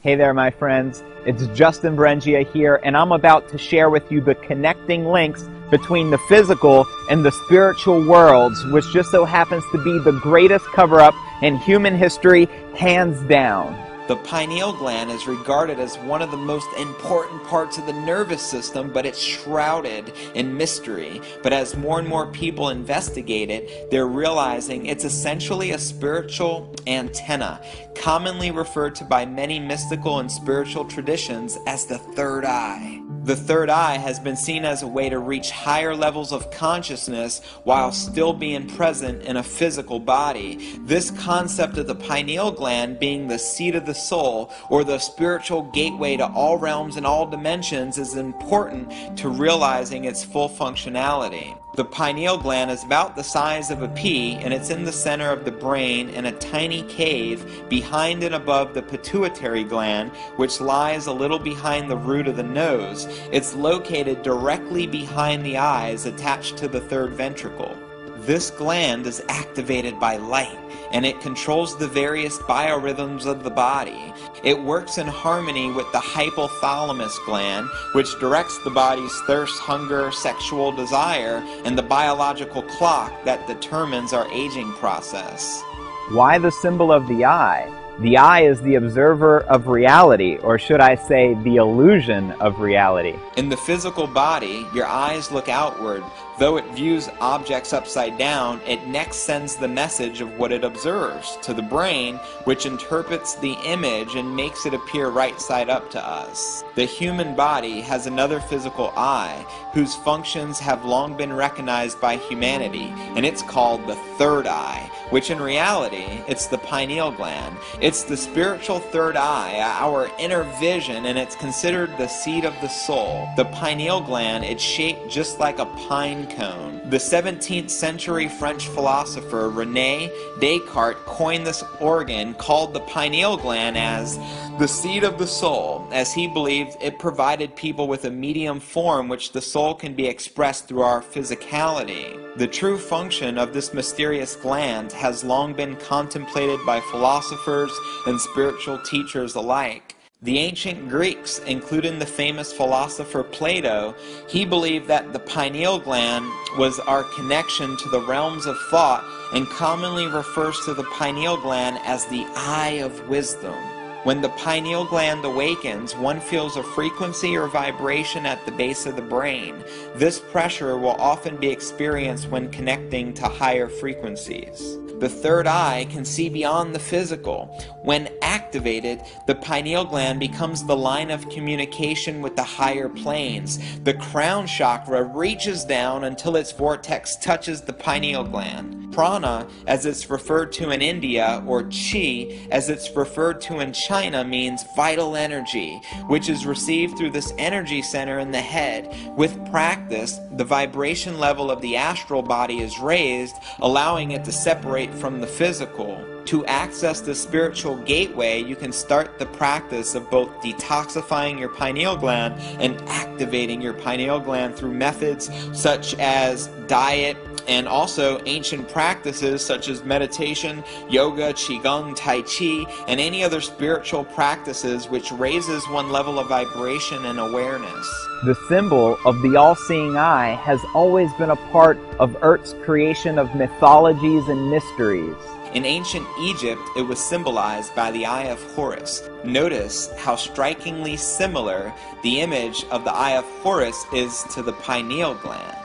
Hey there, my friends. It's Justin Berengia here, and I'm about to share with you the connecting links between the physical and the spiritual worlds, which just so happens to be the greatest cover-up in human history, hands down. The pineal gland is regarded as one of the most important parts of the nervous system, but it's shrouded in mystery. But as more and more people investigate it, they're realizing it's essentially a spiritual antenna, commonly referred to by many mystical and spiritual traditions as the third eye. The third eye has been seen as a way to reach higher levels of consciousness while still being present in a physical body. This concept of the pineal gland being the seat of the soul, or the spiritual gateway to all realms and all dimensions, is important to realizing its full functionality. The pineal gland is about the size of a pea, and it's in the center of the brain in a tiny cave behind and above the pituitary gland, which lies a little behind the root of the nose. It's located directly behind the eyes, attached to the third ventricle. This gland is activated by light, and it controls the various biorhythms of the body. It works in harmony with the hypothalamus gland, which directs the body's thirst, hunger, sexual desire, and the biological clock that determines our aging process. Why the symbol of the eye? The eye is the observer of reality, or should I say, the illusion of reality. In the physical body, your eyes look outward. Though it views objects upside down, it next sends the message of what it observes to the brain, which interprets the image and makes it appear right side up to us. The human body has another physical eye, whose functions have long been recognized by humanity, and it's called the third eye, which in reality, it's the pineal gland. It's the spiritual third eye, our inner vision, and it's considered the seat of the soul. The pineal gland, it's shaped just like a pine cone. The 17th century French philosopher René Descartes coined this organ called the pineal gland as the seat of the soul, as he believed it provided people with a medium form which the soul can be expressed through our physicality. The true function of this mysterious gland has long been contemplated by philosophers and spiritual teachers alike. The ancient Greeks, including the famous philosopher Plato, he believed that the pineal gland was our connection to the realms of thought, and commonly refers to the pineal gland as the eye of wisdom. When the pineal gland awakens, one feels a frequency or vibration at the base of the brain. This pressure will often be experienced when connecting to higher frequencies. The third eye can see beyond the physical. When activated, the pineal gland becomes the line of communication with the higher planes. The crown chakra reaches down until its vortex touches the pineal gland. Prana, as it's referred to in India, or Chi, as it's referred to in China, means vital energy, which is received through this energy center in the head. With practice, the vibration level of the astral body is raised, allowing it to separate from the physical. To access the spiritual gateway, you can start the practice of both detoxifying your pineal gland and activating your pineal gland through methods such as diet, and also ancient practices such as meditation, yoga, qigong, tai chi, and any other spiritual practices which raises one level of vibration and awareness. The symbol of the all-seeing eye has always been a part of Earth's creation of mythologies and mysteries. In ancient Egypt, it was symbolized by the Eye of Horus. Notice how strikingly similar the image of the Eye of Horus is to the pineal gland.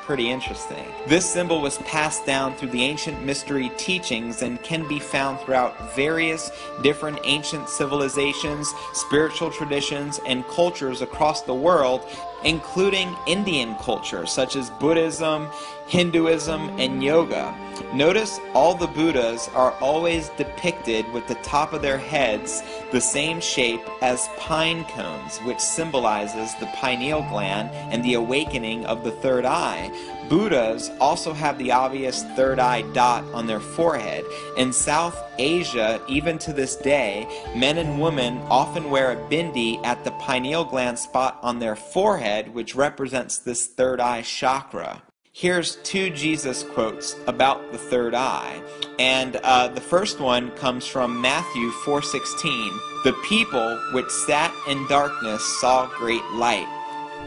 Pretty interesting. This symbol was passed down through the ancient mystery teachings and can be found throughout various different ancient civilizations, spiritual traditions, and cultures across the world, including Indian culture such as Buddhism, Hinduism, and yoga. Notice all the Buddhas are always depicted with the top of their heads the same shape as pine cones, which symbolizes the pineal gland and the awakening of the third eye. Buddhas also have the obvious third eye dot on their forehead. In South Asia, even to this day, men and women often wear a bindi at the pineal gland spot on their forehead, which represents this third eye chakra. Here's two Jesus quotes about the third eye. And the first one comes from Matthew 4:16. The people which sat in darkness saw great light.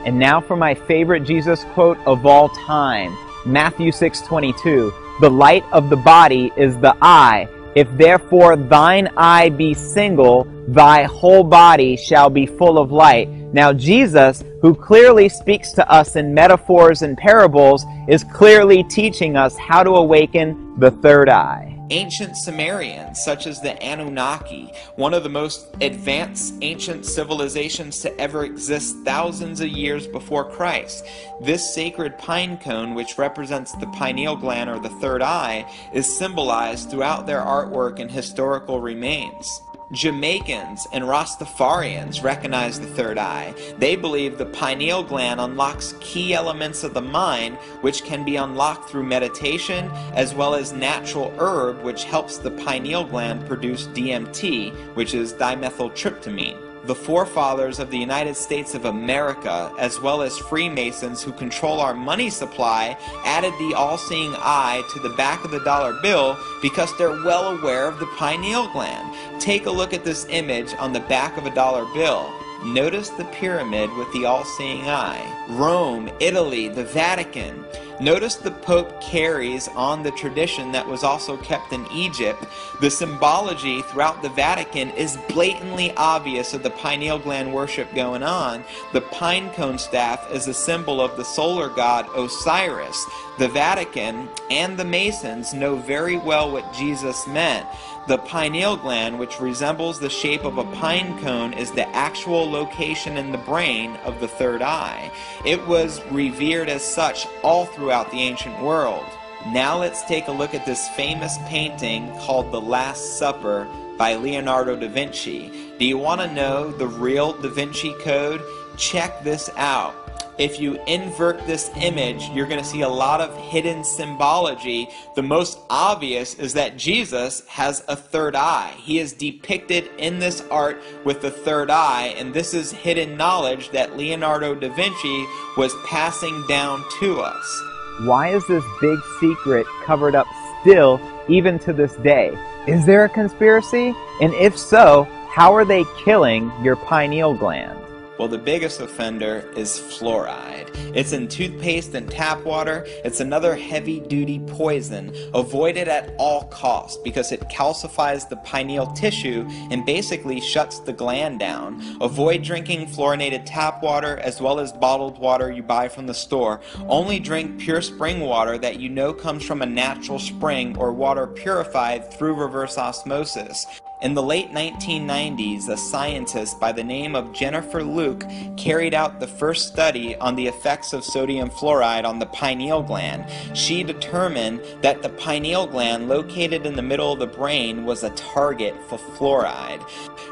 And now for my favorite Jesus quote of all time, Matthew 6:22. The light of the body is the eye. If therefore thine eye be single, thy whole body shall be full of light. Now Jesus, who clearly speaks to us in metaphors and parables, is clearly teaching us how to awaken the third eye. Ancient Sumerians, such as the Anunnaki, one of the most advanced ancient civilizations to ever exist thousands of years before Christ. This sacred pine cone, which represents the pineal gland or the third eye, is symbolized throughout their artwork and historical remains. Jamaicans and Rastafarians recognize the third eye. They believe the pineal gland unlocks key elements of the mind, which can be unlocked through meditation, as well as natural herb, which helps the pineal gland produce DMT, which is dimethyltryptamine. The forefathers of the United States of America, as well as Freemasons who control our money supply, added the all-seeing eye to the back of the dollar bill because they're well aware of the pineal gland. Take a look at this image on the back of a dollar bill. Notice the pyramid with the all-seeing eye. Rome, Italy, the Vatican. Notice the Pope carries on the tradition that was also kept in Egypt. The symbology throughout the Vatican is blatantly obvious of the pineal gland worship going on. The pine cone staff is a symbol of the solar god Osiris. The Vatican and the Masons know very well what Jesus meant. The pineal gland, which resembles the shape of a pine cone, is the actual location in the brain of the third eye. It was revered as such all throughout the ancient world. Now let's take a look at this famous painting called The Last Supper by Leonardo da Vinci. Do you want to know the real Da Vinci Code? Check this out. If you invert this image, you're going to see a lot of hidden symbology. The most obvious is that Jesus has a third eye. He is depicted in this art with the third eye, and this is hidden knowledge that Leonardo da Vinci was passing down to us. Why is this big secret covered up still, even to this day? Is there a conspiracy? And if so, how are they killing your pineal gland? Well, the biggest offender is fluoride. It's in toothpaste and tap water. It's another heavy-duty poison. Avoid it at all costs because it calcifies the pineal tissue and basically shuts the gland down. Avoid drinking fluorinated tap water as well as bottled water you buy from the store. Only drink pure spring water that you know comes from a natural spring or water purified through reverse osmosis. In the late 1990s, a scientist by the name of Jennifer Luke carried out the first study on the effects of sodium fluoride on the pineal gland. She determined that the pineal gland located in the middle of the brain was a target for fluoride.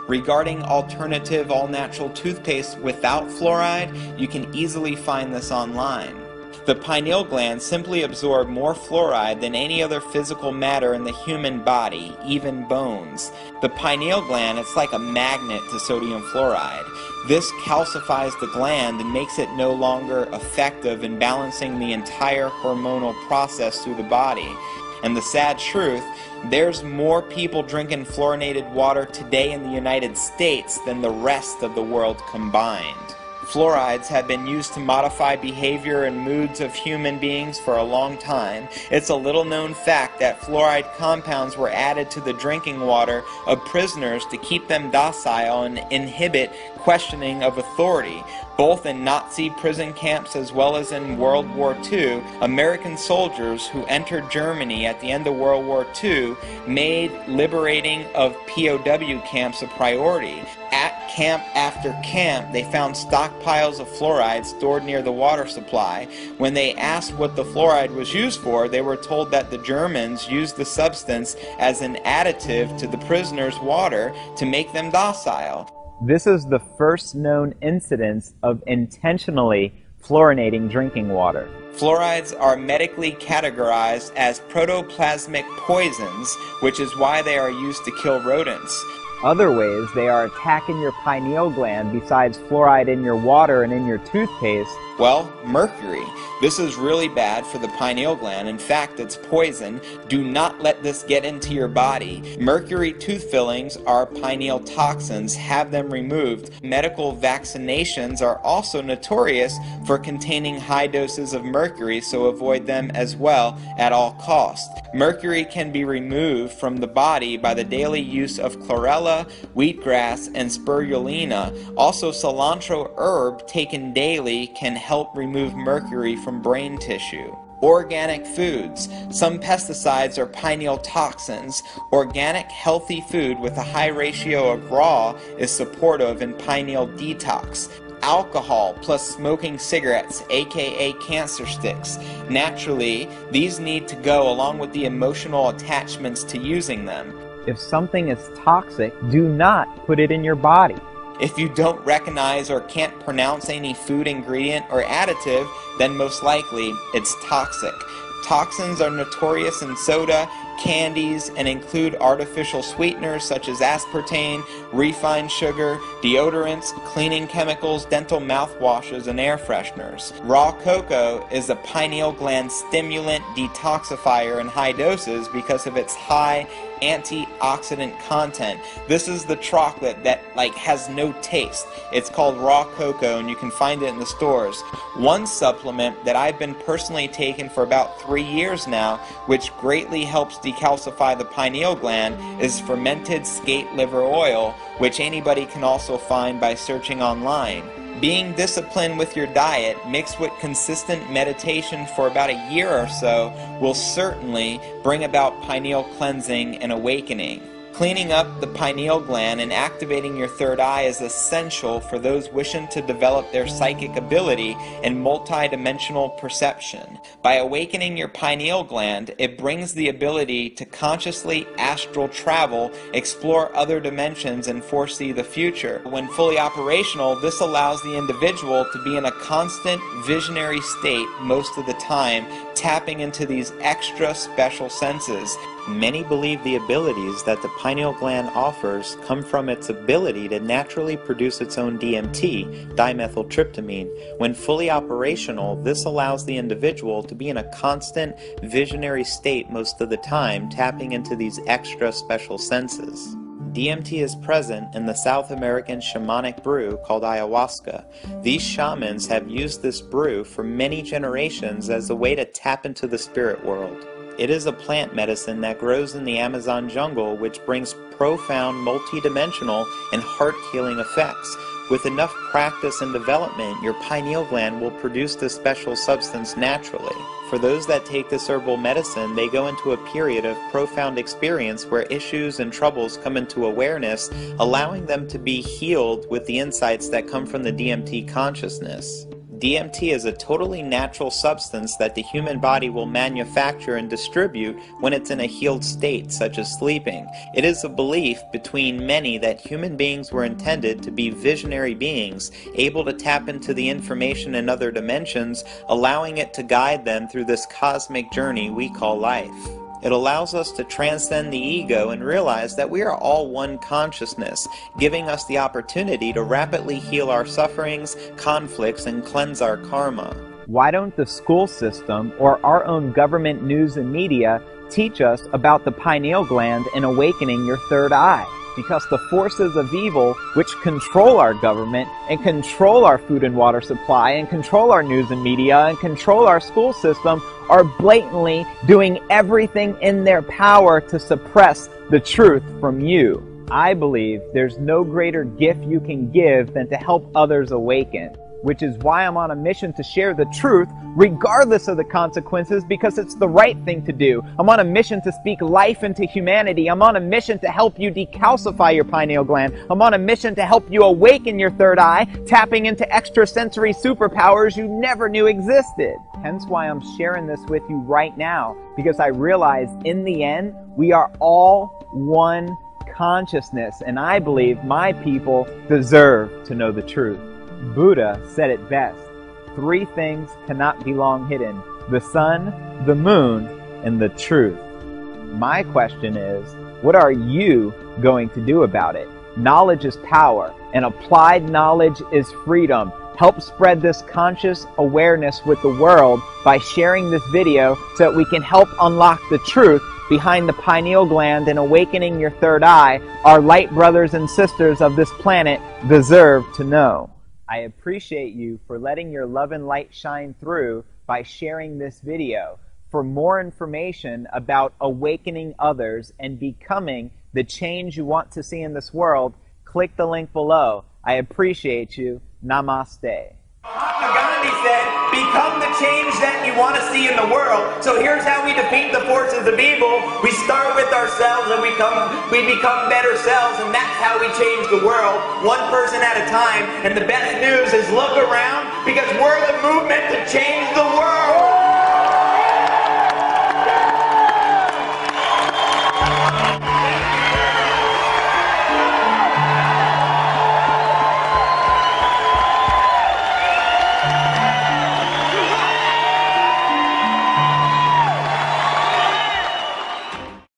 Regarding alternative all-natural toothpaste without fluoride, you can easily find this online. The pineal gland simply absorbs more fluoride than any other physical matter in the human body, even bones. The pineal gland, it's like a magnet to sodium fluoride. This calcifies the gland and makes it no longer effective in balancing the entire hormonal process through the body. And the sad truth, there's more people drinking fluorinated water today in the United States than the rest of the world combined. Fluorides have been used to modify behavior and moods of human beings for a long time. It's a little known fact that fluoride compounds were added to the drinking water of prisoners to keep them docile and inhibit questioning of authority. Both in Nazi prison camps as well as in World War II, American soldiers who entered Germany at the end of World War II made liberating of POW camps a priority. At camp after camp, they found stockpiles of fluoride stored near the water supply. When they asked what the fluoride was used for, they were told that the Germans used the substance as an additive to the prisoners' water to make them docile. This is the first known incidence of intentionally fluorinating drinking water. Fluorides are medically categorized as protoplasmic poisons, which is why they are used to kill rodents. Other ways they are attacking your pineal gland besides fluoride in your water and in your toothpaste. Well, mercury. This is really bad for the pineal gland. In fact, it's poison. Do not let this get into your body. Mercury tooth fillings are pineal toxins. Have them removed. Medical vaccinations are also notorious for containing high doses of mercury, so avoid them as well at all costs. Mercury can be removed from the body by the daily use of chlorella, wheatgrass, and spirulina. Also, cilantro herb taken daily can help remove mercury from brain tissue. Organic foods. Some pesticides are pineal toxins. Organic, healthy food with a high ratio of raw is supportive in pineal detox. Alcohol plus smoking cigarettes, aka cancer sticks. Naturally, these need to go along with the emotional attachments to using them. If something is toxic, do not put it in your body. If you don't recognize or can't pronounce any food ingredient or additive, then most likely it's toxic. Toxins are notorious in soda, candies, and include artificial sweeteners such as aspartame, refined sugar, deodorants, cleaning chemicals, dental mouthwashes, and air fresheners. Raw cocoa is a pineal gland stimulant detoxifier in high doses because of its high antioxidant content. This is the chocolate that has no taste. It's called raw cocoa, and you can find it in the stores. One supplement that I've been personally taking for about 3 years now, which greatly helps decalcify the pineal gland, is fermented skate liver oil, which anybody can also find by searching online. Being disciplined with your diet, mixed with consistent meditation for about a year or so, will certainly bring about pineal cleansing and awakening. Cleaning up the pineal gland and activating your third eye is essential for those wishing to develop their psychic ability and multidimensional perception. By awakening your pineal gland, it brings the ability to consciously astral travel, explore other dimensions, and foresee the future. When fully operational, this allows the individual to be in a constant visionary state most of the time, tapping into these extra special senses. Many believe the abilities that the pineal gland offers come from its ability to naturally produce its own DMT, dimethyltryptamine. When fully operational, this allows the individual to be in a constant visionary state most of the time, tapping into these extra special senses. DMT is present in the South American shamanic brew called ayahuasca. These shamans have used this brew for many generations as a way to tap into the spirit world. It is a plant medicine that grows in the Amazon jungle, which brings profound, multidimensional, and heart-healing effects. With enough practice and development, your pineal gland will produce this special substance naturally. For those that take this herbal medicine, they go into a period of profound experience where issues and troubles come into awareness, allowing them to be healed with the insights that come from the DMT consciousness. DMT is a totally natural substance that the human body will manufacture and distribute when it's in a healed state, such as sleeping. It is a belief between many that human beings were intended to be visionary beings, able to tap into the information in other dimensions, allowing it to guide them through this cosmic journey we call life. It allows us to transcend the ego and realize that we are all one consciousness, giving us the opportunity to rapidly heal our sufferings, conflicts, and cleanse our karma. Why don't the school system or our own government news and media teach us about the pineal gland and awakening your third eye? Because the forces of evil, which control our government and control our food and water supply and control our news and media and control our school system, are blatantly doing everything in their power to suppress the truth from you. I believe there's no greater gift you can give than to help others awaken, which is why I'm on a mission to share the truth regardless of the consequences, because it's the right thing to do. I'm on a mission to speak life into humanity. I'm on a mission to help you decalcify your pineal gland. I'm on a mission to help you awaken your third eye, tapping into extrasensory superpowers you never knew existed. Hence why I'm sharing this with you right now, because I realize in the end, we are all one consciousness, and I believe my people deserve to know the truth. Buddha said it best: 3 things cannot be long hidden: the sun, the moon, and the truth. My question is, what are you going to do about it? Knowledge is power, and applied knowledge is freedom. Help spread this conscious awareness with the world by sharing this video so that we can help unlock the truth behind the pineal gland and awakening your third eye. Our light brothers and sisters of this planet deserve to know. I appreciate you for letting your love and light shine through by sharing this video. For more information about awakening others and becoming the change you want to see in this world, click the link below. I appreciate you. Namaste. Mahatma Gandhi said, become the change that you want to see in the world. So here's how we defeat the forces of evil. We start with ourselves and we become better selves, and that's how we change the world, one person at a time. And the best news is look around, because we're the movement to change the world.